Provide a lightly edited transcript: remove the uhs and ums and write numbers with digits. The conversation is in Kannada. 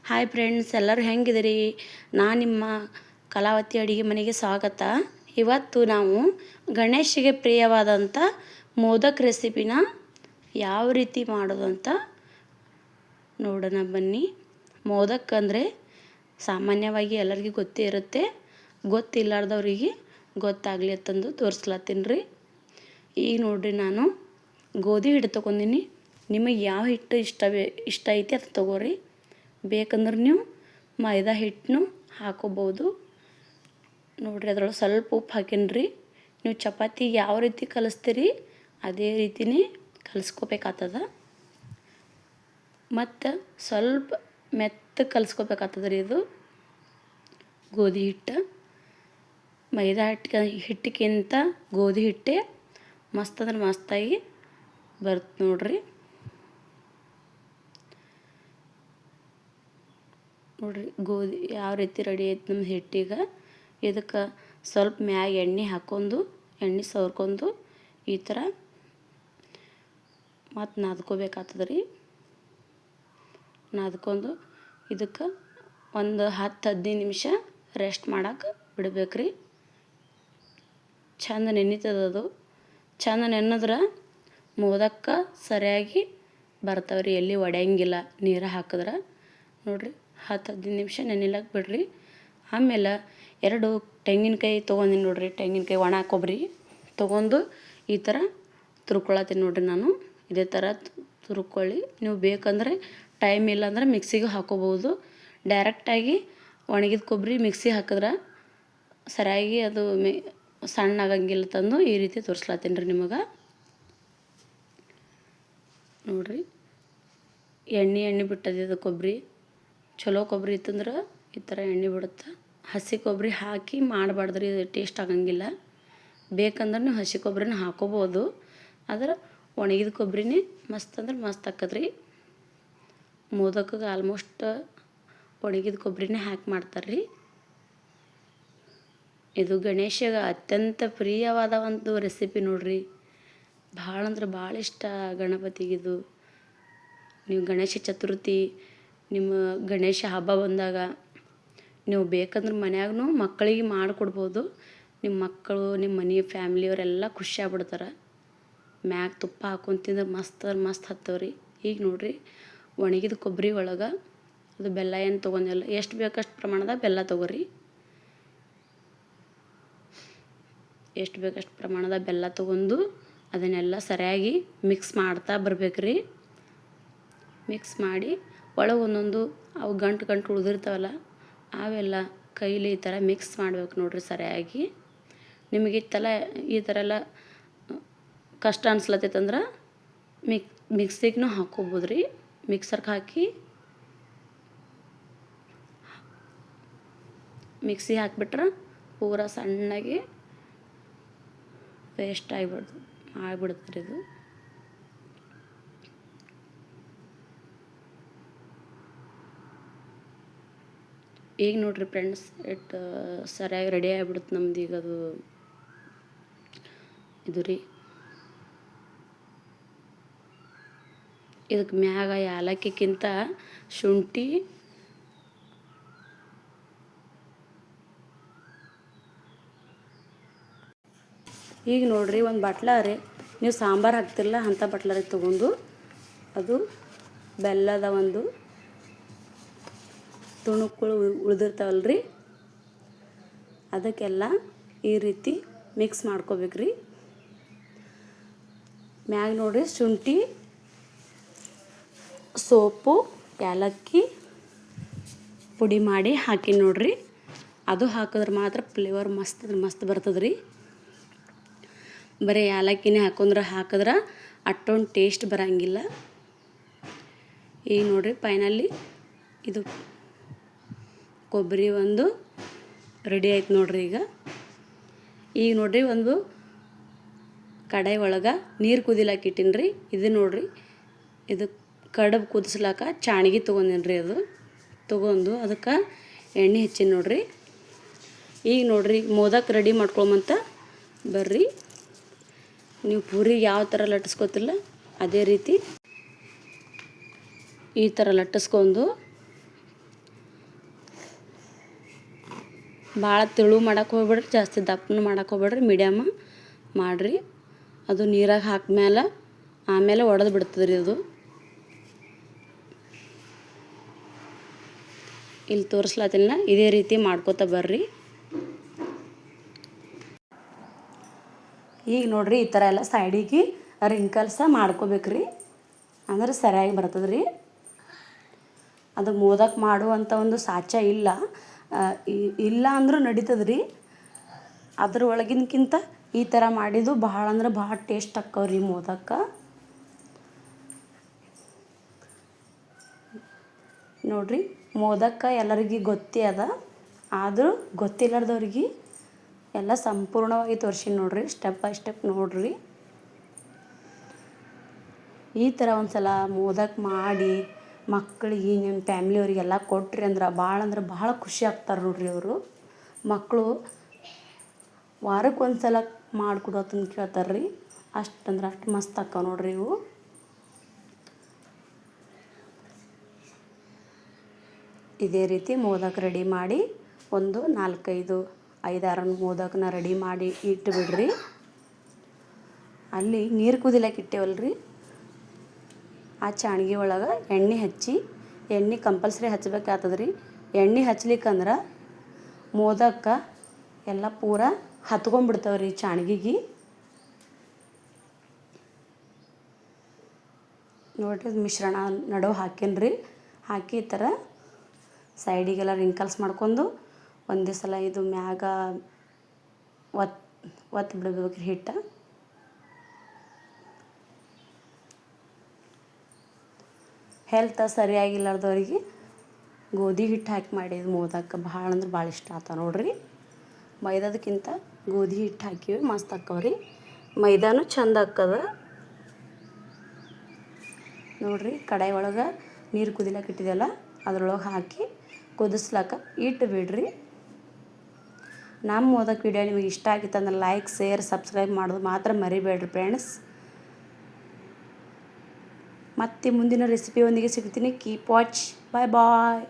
ಹಾಯ್ ಫ್ರೆಂಡ್ಸ್, ಎಲ್ಲರೂ ಹೆಂಗಿದಿರಿ? ನಾನು ನಿಮ್ಮ ಕಲಾವತಿ ಅಡುಗೆ ಮನೆಗೆ ಸ್ವಾಗತ. ಇವತ್ತು ನಾವು ಗಣೇಶಿಗೆ ಪ್ರಿಯವಾದಂಥ ಮೋದಕ ರೆಸಿಪಿನ ಯಾವ ರೀತಿ ಮಾಡೋದು ಅಂತ ನೋಡೋಣ ಬನ್ನಿ. ಮೋದಕ ಅಂದರೆ ಸಾಮಾನ್ಯವಾಗಿ ಎಲ್ಲರಿಗೂ ಗೊತ್ತೇ ಇರುತ್ತೆ. ಗೊತ್ತಿಲ್ಲಾರ್ದವ್ರಿಗೆ ಗೊತ್ತಾಗಲಿ ಅಂತಂದು ತೋರಿಸ್ಲತ್ತೀನಿ ರೀ. ಈಗ ನೋಡಿರಿ, ನಾನು ಗೋಧಿ ಹಿಟ್ಟು ತೊಗೊಂಡಿನಿ. ನಿಮಗೆ ಯಾವ ಹಿಟ್ಟು ಇಷ್ಟ ಐತಿ ಅದು ತೊಗೋರಿ. ಬೇಕಂದ್ರೆ ನೀವು ಮೈದಾ ಹಿಟ್ಟನ್ನು ಹಾಕೋಬೋದು. ನೋಡಿರಿ, ಅದ್ರೊಳಗೆ ಸ್ವಲ್ಪ ಉಪ್ಪು ಹಾಕೀನಿ. ನೀವು ಚಪಾತಿ ಯಾವ ರೀತಿ ಕಲಿಸ್ತೀರಿ ಅದೇ ರೀತಿನೇ ಕಲಿಸ್ಕೋಬೇಕಾಗ್ತದ. ಮತ್ತು ಸ್ವಲ್ಪ ಮೆತ್ತಗೆ ಕಲಿಸ್ಕೋಬೇಕಾಗ್ತದೆ ರೀ. ಇದು ಗೋಧಿ ಹಿಟ್ಟು ಮೈದಾ ಹಿಟ್ಟಿಗಿಂತ ಗೋಧಿ ಹಿಟ್ಟೆ ಮಸ್ತ್ ಅಂದ್ರೆ ಮಸ್ತಾಗಿ ಬರುತ್ತೆ ನೋಡ್ರಿ. ನೋಡಿರಿ ಗೋಧಿ ಯಾವ ರೀತಿ ರೆಡಿ ಆಯ್ತು ನಮ್ಮ ಹಿಟ್ಟಿಗೆ. ಇದಕ್ಕೆ ಸ್ವಲ್ಪ ಮ್ಯಾಗ ಎಣ್ಣೆ ಹಾಕ್ಕೊಂಡು ಎಣ್ಣೆ ಸವರ್ಕೊಂಡು ಈ ಥರ ಮತ್ತು ನಾದ್ಕೋಬೇಕಾಗ್ತದೆ ರೀ. ನಾದ್ಕೊಂಡು ಇದಕ್ಕೆ ಒಂದು 10-15 ನಿಮಿಷ ರೆಸ್ಟ್ ಮಾಡೋಕೆ ಬಿಡ್ಬೇಕು ರೀ. ಚೆಂದ ನೆನೀತದದು. ಚೆಂದ ನೆನೆದ್ರೆ ಮೋದಕ ಸರಿಯಾಗಿ ಬರ್ತಾವೆ ರೀ, ಎಲ್ಲಿ ಒಡೆಯಂಗಿಲ್ಲ ನೀರು ಹಾಕಿದ್ರೆ. ನೋಡಿರಿ, 10-15 ನಿಮಿಷ ನೆನೆಲಕ್ಕೆ ಬಿಡ್ರಿ. ಆಮೇಲೆ 2 ತೆಂಗಿನಕಾಯಿ ತೊಗೊಂಡಿನಿ ನೋಡಿರಿ. ತೆಂಗಿನಕಾಯಿ ಒಣ ಕೊಬ್ಬರಿ ತೊಗೊಂಡು ಈ ಥರ ತುರ್ಕೊಳತ್ತೀನಿ ನೋಡಿರಿ. ನಾನು ಇದೇ ಥರ ತುರ್ಕೊಳ್ಳಿ. ನೀವು ಬೇಕಂದರೆ ಟೈಮ್ ಇಲ್ಲಾಂದ್ರೆ ಮಿಕ್ಸಿಗೆ ಹಾಕೋಬೋದು. ಡೈರೆಕ್ಟಾಗಿ ಒಣಗಿದ ಕೊಬ್ಬರಿ ಮಿಕ್ಸಿ ಹಾಕಿದ್ರೆ ಸರಿಯಾಗಿ ಅದು ಸಣ್ಣ ಆಗಂಗಿಲ್ಲ ತಂದು ಈ ರೀತಿ ತೋರಿಸ್ಲತ್ತೀನಿ ರೀ ನಿಮಗೆ. ನೋಡಿರಿ, ಎಣ್ಣೆ ಬಿಟ್ಟದಿದೆ ಕೊಬ್ಬರಿ. ಚಲೋ ಕೊಬ್ಬರಿ ಇತ್ತಂದ್ರೆ ಈ ಥರ ಎಣ್ಣೆ ಬಿಡುತ್ತೆ. ಹಸಿ ಕೊಬ್ಬರಿ ಹಾಕಿ ಮಾಡಬಾರ್ದ್ರಿ, ಟೇಸ್ಟ್ ಆಗಂಗಿಲ್ಲ. ಬೇಕಂದ್ರೆ ನೀವು ಹಸಿ ಕೊಬ್ಬರಿನ ಹಾಕೋಬೋದು. ಆದ್ರೆ ಒಣಗಿದ ಕೊಬ್ಬರಿನೇ ಮಸ್ತ್ ಅಂದ್ರೆ ಮಸ್ತ್ ಆಕದ್ರಿ. ಮೋದಕಗೆ ಆಲ್ಮೋಸ್ಟ್ ಒಣಗಿದ ಕೊಬ್ಬರಿನೇ ಹಾಕಿ ಮಾಡ್ತಾರೆ ರೀ. ಇದು ಗಣೇಶಗೆ ಅತ್ಯಂತ ಪ್ರಿಯವಾದ ಒಂದು ರೆಸಿಪಿ ನೋಡಿರಿ. ಭಾಳ ಅಂದ್ರೆ ಭಾಳ ಇಷ್ಟ ಗಣಪತಿಗಿದು. ನೀವು ಗಣೇಶ ಚತುರ್ಥಿ, ನಿಮ್ಮ ಗಣೇಶ ಹಬ್ಬ ಬಂದಾಗ ನೀವು ಬೇಕಂದ್ರೆ ಮನ್ಯಾಗೂ ಮಕ್ಕಳಿಗೆ ಮಾಡಿಕೊಡ್ಬೋದು. ನಿಮ್ಮ ಮಕ್ಕಳು, ನಿಮ್ಮ ಮನೆ ಫ್ಯಾಮ್ಲಿಯವರೆಲ್ಲ ಖುಷಿಯಾಗ್ಬಿಡ್ತಾರೆ. ಮ್ಯಾಗ ತುಪ್ಪ ಹಾಕ್ಕೊಂಡು ತಿಂದ್ರೆ ಮಸ್ತ್ ಹತ್ತವ್ರಿ. ಈಗ ನೋಡಿರಿ, ಒಣಗಿದ ಕೊಬ್ಬರಿ ಒಳಗೆ ಅದು ಬೆಲ್ಲ ಏನು ತೊಗೊಂಡಿಲ್ಲ, ಎಷ್ಟು ಬೇಕಷ್ಟು ಪ್ರಮಾಣದ ಬೆಲ್ಲ ತೊಗೋರಿ. ಎಷ್ಟು ಬೇಕಷ್ಟು ಪ್ರಮಾಣದ ಬೆಲ್ಲ ತೊಗೊಂಡು ಅದನ್ನೆಲ್ಲ ಸರಿಯಾಗಿ ಮಿಕ್ಸ್ ಮಾಡ್ತಾ ಬರ್ಬೇಕ್ರಿ. ಮಿಕ್ಸ್ ಮಾಡಿ ಒಳಗೆ ಒಂದೊಂದು ಅವು ಗಂಟು ಉಳಿದಿರ್ತಾವಲ್ಲ ಅವೆಲ್ಲ ಕೈಲಿ ಈ ಥರ ಮಿಕ್ಸ್ ಮಾಡ್ಬೇಕು ನೋಡಿರಿ ಸರಿಯಾಗಿ. ನಿಮಗೆ ಈ ಥರ ಎಲ್ಲ ಕಷ್ಟ ಅನ್ಸ್ಲತ್ತೈತಂದ್ರೆ ಮಿಕ್ಸಿಗೂ ಹಾಕ್ಕೋಬೋದು ರೀ. ಮಿಕ್ಸರ್ಗೆ ಹಾಕಿ ಮಿಕ್ಸಿ ಹಾಕಿಬಿಟ್ರೆ ಪೂರ ಸಣ್ಣಗೆ ಪೇಸ್ಟ್ ಆಗಿಬಿಡ್ತಾರೆ ಇದು. ಈಗ ನೋಡಿರಿ ಫ್ರೆಂಡ್ಸ್, ಸರಿಯಾಗಿ ರೆಡಿ ಆಗಿಬಿಡುತ್ತೆ ನಮ್ದು ಈಗ ಅದು ಇದು ರೀ. ಇದಕ್ಕೆ ಮ್ಯಾಗ ಏಲಕ್ಕಿಗಿಂತ ಶುಂಠಿ ಈಗ ನೋಡಿರಿ, ಒಂದು ಬಟ್ಲಾರೆ ನೀವು ಸಾಂಬಾರು ಹಾಕ್ತಿರಲ್ಲ ಅಂಥ ಬಟ್ಲಾರೆ ತೊಗೊಂಡು ಅದು ಬೆಲ್ಲದ ಒಂದು ತುಣುಕುಗಳು ಉಳಿದಿರ್ತಾವಲ್ರಿ ಅದಕ್ಕೆಲ್ಲ ಈ ರೀತಿ ಮಿಕ್ಸ್ ಮಾಡ್ಕೋಬೇಕ್ರಿ. ಮ್ಯಾಗ ನೋಡಿರಿ ಶುಂಠಿ, ಸೋಪು, ಏಲಕ್ಕಿ ಪುಡಿ ಮಾಡಿ ಹಾಕಿ ನೋಡಿರಿ. ಅದು ಹಾಕಿದ್ರೆ ಮಾತ್ರ ಫ್ಲೇವರ್ ಮಸ್ತ್ ಬರ್ತದೆ ರೀ. ಬರೀ ಏಲಕ್ಕಿನೇ ಹಾಕಿದ್ರೆ ಅಷ್ಟೊಂದು ಟೇಸ್ಟ್ ಬರೋಂಗಿಲ್ಲ. ಈಗ ನೋಡಿರಿ, ಫೈನಲಿ ಇದು ಕೊಬ್ಬರಿ ಒಂದು ರೆಡಿ ಆಯ್ತು ನೋಡಿರಿ. ಈಗ ನೋಡಿರಿ, ಒಂದು ಕಡಾಯಿ ಒಳಗೆ ನೀರು ಕುದಿಲಾಕ ಇಟ್ಟೀನಿ ರೀ. ಇದು ನೋಡಿರಿ, ಇದು ಕಡುಬು ಕುದಿಸ್ಲಾಕ ಚಾಣಿಗೆ ತೊಗೊಂಡೀನಿ ರೀ. ಅದು ತೊಗೊಂಡು ಅದಕ್ಕೆ ಎಣ್ಣೆ ಹೆಚ್ಚಿನಿ ನೋಡಿರಿ. ಈಗ ನೋಡಿರಿ, ಮೋದಕ ರೆಡಿ ಮಾಡ್ಕೊಳಮಂತ ಬರ್ರಿ. ನೀವು ಪೂರಿಗೆ ಯಾವ ಥರ ಲಟ್ಟಿಸ್ಕೊತಿಲ್ಲ ಅದೇ ರೀತಿ ಈ ಥರ ಲಟ್ಟಿಸ್ಕೊಂಡು ಭಾಳ ತೆಳು ಮಾಡಕ್ಕೆ ಹೋಗ್ಬೇಡ್ರಿ, ಜಾಸ್ತಿ ದಪ್ಪನೂ ಮಾಡಕ್ಕೆ ಹೋಗ್ಬೇಡ್ರಿ, ಮೀಡಿಯಮ್ ಮಾಡಿರಿ. ಅದು ನೀರಾಗ ಹಾಕ್ಮೇಲೆ ಆಮೇಲೆ ಒಡೆದು ಬಿಡ್ತದೆ ರೀ ಅದು. ಇಲ್ಲಿ ತೋರಿಸ್ಲತ್ತಿಲ್ಲ, ಇದೇ ರೀತಿ ಮಾಡ್ಕೋತ ಬರ್ರಿ. ಈಗ ನೋಡಿರಿ, ಈ ಥರ ಎಲ್ಲ ಸೈಡಿಗೆ ರಿಂಕಲ್ಸ ಮಾಡ್ಕೋಬೇಕ್ರಿ, ಅಂದ್ರೆ ಸರಿಯಾಗಿ ಬರ್ತದೆ ರೀ. ಅದು ಮೋದಕ ಮಾಡುವಂಥ ಒಂದು ಸಾಚ ಇಲ್ಲ ಅಂದರೂ ನಡೀತದೆ ರೀ. ಅದ್ರ ಒಳಗಿನಕ್ಕಿಂತ ಈ ಥರ ಮಾಡಿದ್ದು ಭಾಳ ಅಂದ್ರೆ ಭಾಳ ಟೇಸ್ಟ್ ಆಕ್ಕವ್ರಿ ಮೋದಕ. ನೋಡಿರಿ, ಮೋದಕ ಎಲ್ಲರಿಗೆ ಗೊತ್ತೇ ಅದ, ಆದರೂ ಗೊತ್ತಿಲ್ಲಾರ್ದವ್ರಿಗೆ ಎಲ್ಲ ಸಂಪೂರ್ಣವಾಗಿ ತೋರಿಸಿ ನೋಡಿರಿ, ಸ್ಟೆಪ್ ಬೈ ಸ್ಟೆಪ್ ನೋಡಿರಿ. ಈ ಥರ ಒಂದು ಸಲ ಮೋದಕ ಮಾಡಿ ಮಕ್ಕಳಿಗೆ ನಿಮ್ಮ ಫ್ಯಾಮ್ಲಿಯವರಿಗೆಲ್ಲ ಕೊಟ್ರಿ ಅಂದ್ರೆ ಭಾಳ ಖುಷಿ ಆಗ್ತಾರೆ ನೋಡಿರಿ ಅವರು. ಮಕ್ಕಳು ವಾರಕ್ಕೆ ಒಂದು ಸಲ ಮಾಡಿಕೊಡೋತಂದು ಕೇಳ್ತಾರೆ ರೀ, ಅಷ್ಟು ಮಸ್ತ್ ಆಕ್ಕವ ನೋಡಿರಿ ಇವು. ಇದೇ ರೀತಿ ಮೋದಕ ರೆಡಿ ಮಾಡಿ ಒಂದು 5-6 ಮೋದಕನ ರೆಡಿ ಮಾಡಿ ಇಟ್ಟು ಬಿಡ್ರಿ. ಅಲ್ಲಿ ನೀರು ಕುದಿಲಕ್ಕೆ ಇಟ್ಟೇವಲ್ರಿ, ಆ ಚಾಣ್ಗಿ ಒಳಗೆ ಎಣ್ಣೆ ಕಂಪಲ್ಸರಿ ಹಚ್ಬೇಕಾಗ್ತದೆ ರೀ. ಎಣ್ಣೆ ಹಚ್ಲಿಕ್ಕಂದ್ರೆ ಮೋದಕ ಎಲ್ಲ ಪೂರ ಹತ್ಕೊಂಡ್ಬಿಡ್ತಾವೆ ರೀ ಚಾಣ್ಗಿಗೆ. ನೋಡಿರಿ, ಮಿಶ್ರಣ ನಡುವೆ ಹಾಕೇನ್ರಿ, ಹಾಕಿ ಈ ಥರ ಸೈಡಿಗೆಲ್ಲ ರಿಂಕಲ್ಸ್ ಮಾಡ್ಕೊಂಡು ಒಂದೇ ಸಲ ಇದು ಮ್ಯಾಗ ಒತ್ತಿ ಬಿಡ್ಬೇಕು ರೀ ಹಿಟ್ಟು. ಹೆಲ್ತ್ ಸರಿಯಾಗಿಲ್ಲಾರ್ದವ್ರಿಗೆ ಗೋಧಿ ಹಿಟ್ಟು ಹಾಕಿ ಮಾಡಿದ ಮೋದಕ ಭಾಳ ಅಂದ್ರೆ ಭಾಳ ಇಷ್ಟ ಆತ ನೋಡಿರಿ. ಮೈದಾದಕ್ಕಿಂತ ಗೋಧಿ ಹಿಟ್ಟು ಹಾಕಿವಿ ಮಸ್ತ್ ಆಕ್ಕವ್ರಿ. ಮೈದಾನು ಚಂದ ಆಕ್ಕದ ನೋಡಿರಿ. ಕಡಾಯಿ ಒಳಗೆ ನೀರು ಕುದಿಲಕ್ಕೆ ಇಟ್ಟಿದೆಯಲ್ಲ, ಅದ್ರೊಳಗೆ ಹಾಕಿ ಕುದಿಸ್ಲಕ್ಕ ಇಟ್ಟು ಬಿಡ್ರಿ. ನಮ್ಮ ಮೋದಕ ವಿಡಿಯೋ ನಿಮಗೆ ಇಷ್ಟ ಆಗಿತ್ತಂದ್ರೆ ಲೈಕ್, ಶೇರ್, ಸಬ್ಸ್ಕ್ರೈಬ್ ಮಾಡೋದು ಮಾತ್ರ ಮರಿಬೇಡ್ರಿ ಫ್ರೆಂಡ್ಸ್. ಮತ್ತೆ ಮುಂದಿನ ರೆಸಿಪಿಯೊಂದಿಗೆ ಸಿಗ್ತೀನಿ. Keep watch. ಬಾಯ್ ಬಾಯ್.